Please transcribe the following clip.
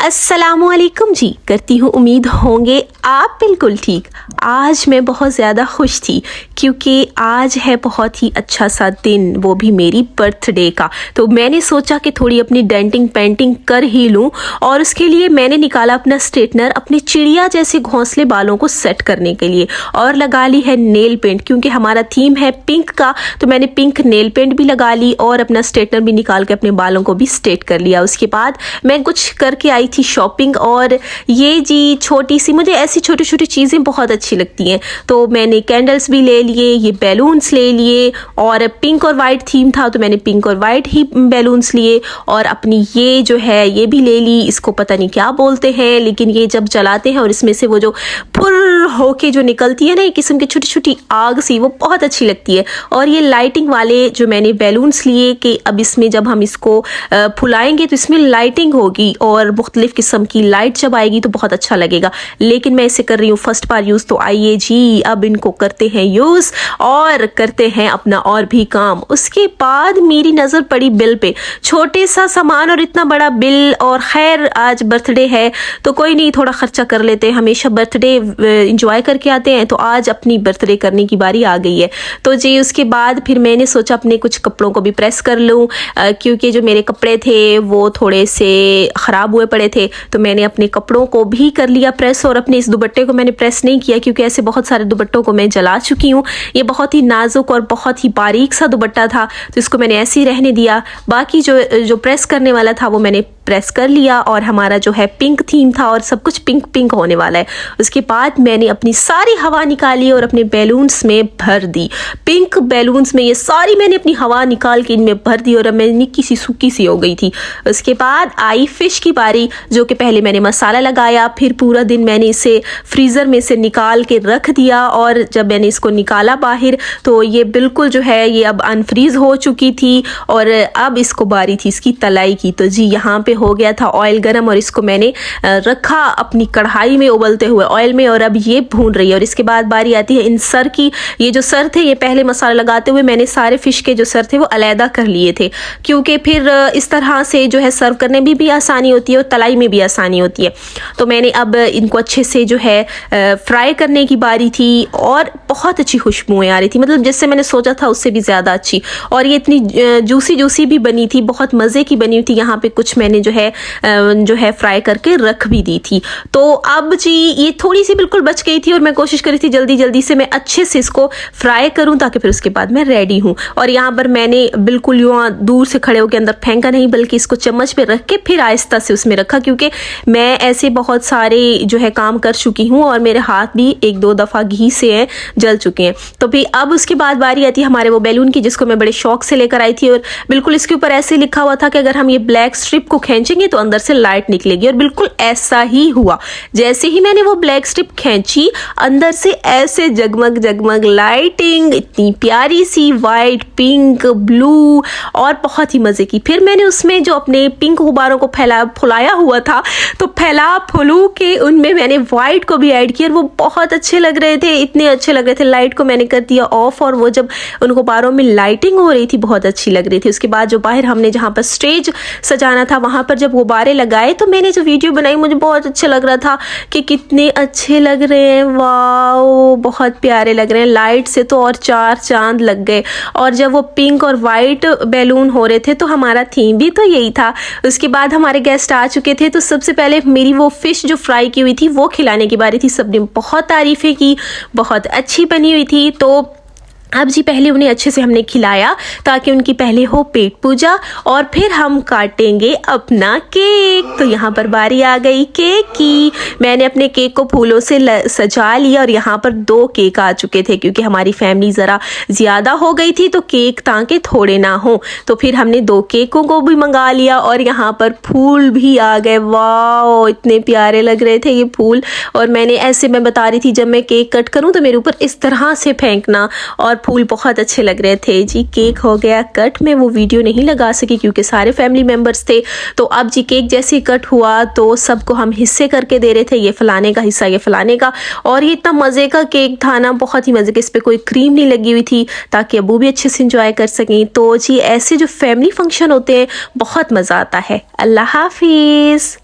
अस्सलामुअलैकुम जी। करती हूँ उम्मीद होंगे आप बिल्कुल ठीक। आज मैं बहुत ज़्यादा खुश थी क्योंकि आज है बहुत ही अच्छा सा दिन, वो भी मेरी बर्थडे का। तो मैंने सोचा कि थोड़ी अपनी डेंटिंग पेंटिंग कर ही लूँ और उसके लिए मैंने निकाला अपना स्ट्रेटनर, अपने चिड़िया जैसे घोंसले बालों को सेट करने के लिए, और लगा ली है नेल पेंट क्योंकि हमारा थीम है पिंक का। तो मैंने पिंक नेल पेंट भी लगा ली और अपना स्ट्रेटनर भी निकाल के अपने बालों को भी स्ट्रेट कर लिया। उसके बाद मैं कुछ करके आई थी शॉपिंग, और ये जी छोटी सी, मुझे ऐसी छोटी छोटी चीज़ें बहुत अच्छी लगती हैं। तो मैंने कैंडल्स भी ले लिए, ये बैलून्स ले लिए, और पिंक और वाइट थीम था तो मैंने पिंक और वाइट ही बैलून्स लिए, और अपनी ये जो है ये भी ले ली। इसको पता नहीं क्या बोलते हैं, लेकिन ये जब जलाते हैं और इसमें से वो जो फुर होके जो निकलती है ना, एक किस्म की छोटी छोटी आग सी, वो बहुत अच्छी लगती है। और ये लाइटिंग वाले जो मैंने बैलून्स लिए कि अब इसमें जब हम इसको फुलाएंगे तो इसमें लाइटिंग होगी और मुख्तलिफ किस्म की लाइट जब आएगी तो बहुत अच्छा लगेगा। लेकिन मैं इसे कर रही हूँ फर्स्ट बार यूज़, तो आइए जी अब इनको करते हैं यूज़ और करते हैं अपना और भी काम। उसके बाद मेरी नज़र पड़ी बिल पे, छोटे सा सामान और इतना बड़ा बिल। और खैर आज बर्थडे है तो कोई नहीं, थोड़ा खर्चा कर लेते हैं, हमेशा बर्थडे इंजॉय करके आते हैं, तो आज अपनी बर्थडे करने की बारी आ गई है। तो जी उसके बाद फिर मैंने सोचा अपने कुछ कपड़ों को भी प्रेस कर लूँ, क्योंकि जो मेरे कपड़े थे वो थोड़े से ख़राब हुए पड़े थे, तो मैंने अपने कपड़ों को भी कर लिया प्रेस। और अपने इस दुपट्टे को मैंने प्रेस नहीं किया क्योंकि ऐसे बहुत सारे दुपट्टों को मैं जला चुकी हूँ। ये बहुत ही नाजुक और बहुत ही बारीक सा दुपट्टा था, तो इसको मैंने ऐसे ही रहने दिया। बाकी जो प्रेस करने वाला था वो मैंने प्रेस कर लिया, और हमारा जो है पिंक थीम था और सब कुछ पिंक पिंक होने वाला है। उसके बाद मैंने अपनी सारी हवा निकाली और अपने बैलून्स में भर दी, पिंक बैलून्स में ये सारी मैंने अपनी हवा निकाल के इनमें भर दी, और अब मैं निक्की सी सूखी सी हो गई थी। उसके बाद आई फिश की बारी, जो कि पहले मैंने मसाला लगाया, फिर पूरा दिन मैंने इसे फ्रीज़र में से निकाल के रख दिया, और जब मैंने इसको निकाला बाहर तो ये बिल्कुल जो है ये अब अनफ्रीज़ हो चुकी थी, और अब इसको बारी थी इसकी तलाई की। तो जी यहाँ पे हो गया था ऑयल गरम, और इसको मैंने रखा अपनी कढ़ाई में उबलते हुए ऑयल में, और अब ये भून रही है। और इसके बाद बारी आती है इन सर की। ये जो सर थे ये पहले मसाला लगाते हुए मैंने सारे फिश के जो सर थे वो अलहदा कर लिए थे, क्योंकि फिर इस तरह से जो है सर्व करने में भी आसानी होती है और तलाई में भी आसानी होती है। तो मैंने अब इनको अच्छे से जो है फ्राई करने की बारी थी, और बहुत अच्छी खुशबुएं आ रही थी, मतलब जिससे मैंने सोचा था उससे भी ज़्यादा अच्छी। और ये इतनी जूसी जूसी भी बनी थी, बहुत मज़े की बनी हुई थी। यहाँ पे कुछ मैंने जो है फ्राई करके रख भी दी थी। तो अब जी ये थोड़ी सी बिल्कुल बच गई थी, और मैं कोशिश करी थी जल्दी जल्दी से मैं अच्छे से इसको फ्राई करूं ताकि फिर उसके बाद मैं रेडी हूं। और यहाँ पर मैंने बिल्कुल यूँ दूर से खड़े होकर अंदर फेंका नहीं, बल्कि इसको चम्मच पे रख के फिर आहिस्ता से उसमें रखा, क्योंकि मैं ऐसे बहुत सारे जो है काम कर चुकी हूँ और मेरे हाथ भी एक दो दफ़ा घी से हैं जल चुके हैं। तो फिर अब उसके बाद बारी आती है हमारे वो बैलून की, जिसको मैं बड़े शौक से लेकर आई थी, और बिल्कुल इसके ऊपर ऐसे लिखा हुआ था कि अगर हम ये ब्लैक स्ट्रिप को खींचेंगे तो अंदर से लाइट निकलेगी, और बिल्कुल ऐसा ही हुआ। जैसे ही मैंने वो ब्लैक स्ट्रिप खींची, अंदर से ऐसे जगमग जगमग लाइटिंग, इतनी प्यारी सी वाइट, पिंक, ब्लू, और बहुत ही मज़े की। फिर मैंने उसमें जो अपने पिंक गुब्बारों को फुलाया हुआ था, तो फैला फुलू के उनमें मैंने वाइट को भी ऐड किया, और वो बहुत अच्छे लग रहे थे, इतने अच्छे लग रहे थे। लाइट को मैंने कर दिया ऑफ, और वो जब उन गुब्बारों में लाइटिंग हो रही थी बहुत अच्छी लग रही थी। उसके बाद जो बाहर हमने जहाँ पर स्टेज सजाना था वहाँ पर जब गुब्बारे लगाए, तो मैंने जो वीडियो बनाई मुझे बहुत अच्छा लग रहा था कि कितने अच्छे लग रहे हैं, वाओ बहुत प्यारे लग रहे हैं। लाइट से तो और चार चांद लग गए। और जब वो पिंक और वाइट बैलून हो रहे थे तो हमारा थीम भी तो यही था। उसके बाद हमारे गेस्ट आ चुके थे, तो सबसे पहले मेरी वो फिश जो फ्राई की हुई थी वो खिलाने की बारी थी। सबने बहुत तारीफ़ें की, बहुत अच्छी बनी हुई थी। तो अब जी पहले उन्हें अच्छे से हमने खिलाया ताकि उनकी पहले हो पेट पूजा, और फिर हम काटेंगे अपना केक। तो यहाँ पर बारी आ गई केक की। मैंने अपने केक को फूलों से सजा लिया, और यहाँ पर 2 केक आ चुके थे क्योंकि हमारी फैमिली ज़रा ज़्यादा हो गई थी, तो केक ताकि थोड़े ना हो। तो फिर हमने 2 केकों को भी मंगा लिया, और यहाँ पर फूल भी आ गए। वाह इतने प्यारे लग रहे थे ये फूल। और मैंने ऐसे, मैं बता रही थी जब मैं केक कट करूँ तो मेरे ऊपर इस तरह से फेंकना, और फूल बहुत अच्छे लग रहे थे जी। केक हो गया कट। मैं वो वीडियो नहीं लगा सकी क्योंकि सारे फैमिली मेम्बर्स थे। तो अब जी केक जैसे कट हुआ तो सबको हम हिस्से करके दे रहे थे, ये फलाने का हिस्सा, ये फलाने का। और ये इतना मज़े का केक था ना, बहुत ही मज़े का। इस पर कोई क्रीम नहीं लगी हुई थी ताकि अबू भी अच्छे से इंजॉय कर सकें। तो जी ऐसे जो फैमिली फंक्शन होते हैं बहुत मज़ा आता है। अल्लाह हाफिज़।